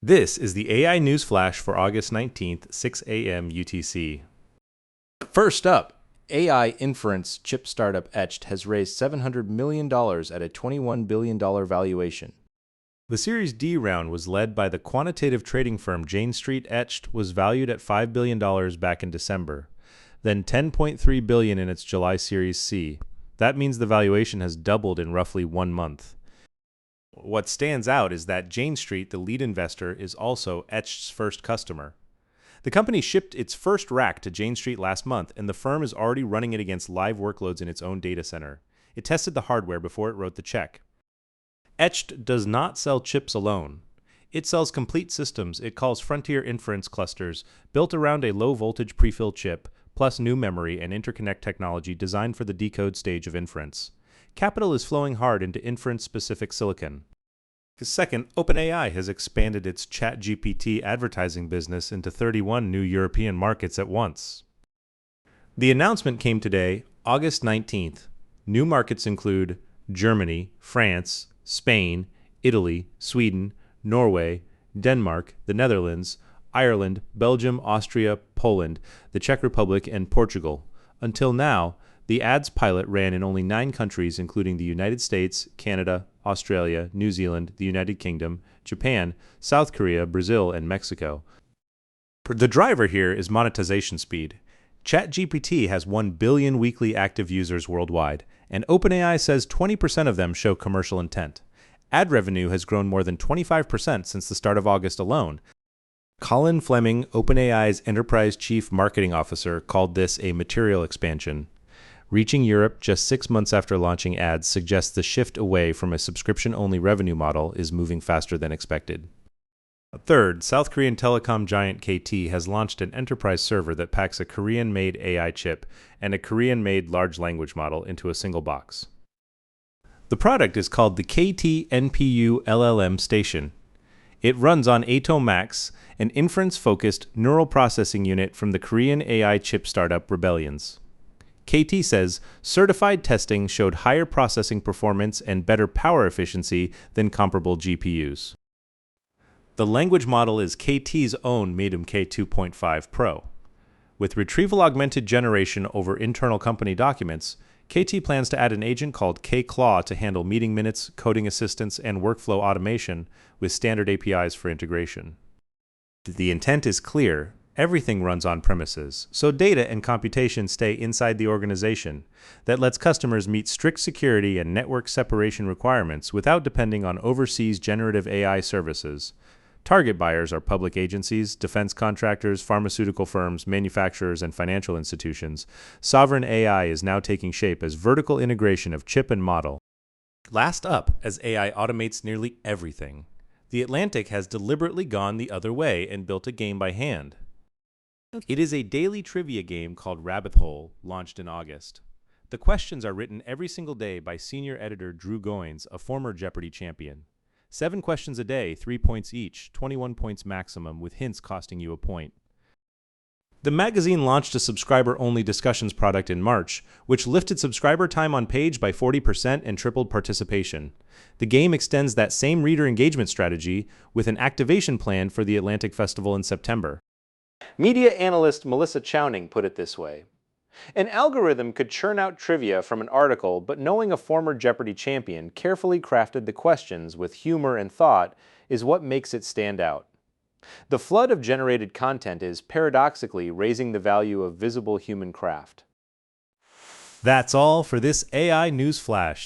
This is the AI News Flash for August 19th, 6 a.m. UTC. First up, AI inference chip startup Etched has raised $700 million at a $21 billion valuation. The Series D round was led by the quantitative trading firm Jane Street. Etched was valued at $5 billion back in December, then $10.3 billion in its July Series C. That means the valuation has doubled in roughly 1 month. What stands out is that Jane Street, the lead investor, is also Etched's first customer. The company shipped its first rack to Jane Street last month, and the firm is already running it against live workloads in its own data center. It tested the hardware before it wrote the check. Etched does not sell chips alone. It sells complete systems it calls frontier inference clusters, built around a low-voltage prefill chip, plus new memory and interconnect technology designed for the decode stage of inference. Capital is flowing hard into inference-specific silicon. Second, OpenAI has expanded its ChatGPT advertising business into 31 new European markets at once. The announcement came today, August 19th. New markets include Germany, France, Spain, Italy, Sweden, Norway, Denmark, the Netherlands, Ireland, Belgium, Austria, Poland, the Czech Republic, and Portugal. Until now, the ads pilot ran in only 9 countries, including the United States, Canada, Australia, New Zealand, the United Kingdom, Japan, South Korea, Brazil, and Mexico. The driver here is monetization speed. ChatGPT has 1 billion weekly active users worldwide, and OpenAI says 20% of them show commercial intent. Ad revenue has grown more than 25% since the start of August alone. Colin Fleming, OpenAI's enterprise chief marketing officer, called this a material expansion. Reaching Europe just 6 months after launching ads suggests the shift away from a subscription-only revenue model is moving faster than expected. Third, South Korean telecom giant KT has launched an enterprise server that packs a Korean-made AI chip and a Korean-made large language model into a single box. The product is called the KT NPU LLM Station. It runs on Atom Max, an inference-focused neural processing unit from the Korean AI chip startup Rebellions. KT says certified testing showed higher processing performance and better power efficiency than comparable GPUs. The language model is KT's own Medium K2.5 Pro. With retrieval-augmented generation over internal company documents, KT plans to add an agent called K-Claw to handle meeting minutes, coding assistance, and workflow automation with standard APIs for integration. The intent is clear. Everything runs on premises, so data and computation stay inside the organization. That lets customers meet strict security and network separation requirements without depending on overseas generative AI services. Target buyers are public agencies, defense contractors, pharmaceutical firms, manufacturers, and financial institutions. Sovereign AI is now taking shape as vertical integration of chip and model. Last up, as AI automates nearly everything, The Atlantic has deliberately gone the other way and built a game by hand. It is a daily trivia game called Rabbit Hole, launched in August. The questions are written every single day by senior editor Drew Goines, a former Jeopardy champion. 7 questions a day, 3 points each, 21 points maximum, with hints costing you a point. The magazine launched a subscriber-only discussions product in March, which lifted subscriber time on page by 40% and tripled participation. The game extends that same reader engagement strategy with an activation plan for the Atlantic Festival in September. Media analyst Melissa Chowning put it this way: an algorithm could churn out trivia from an article, but knowing a former Jeopardy champion carefully crafted the questions with humor and thought is what makes it stand out. The flood of generated content is paradoxically raising the value of visible human craft. That's all for this AI News Flash.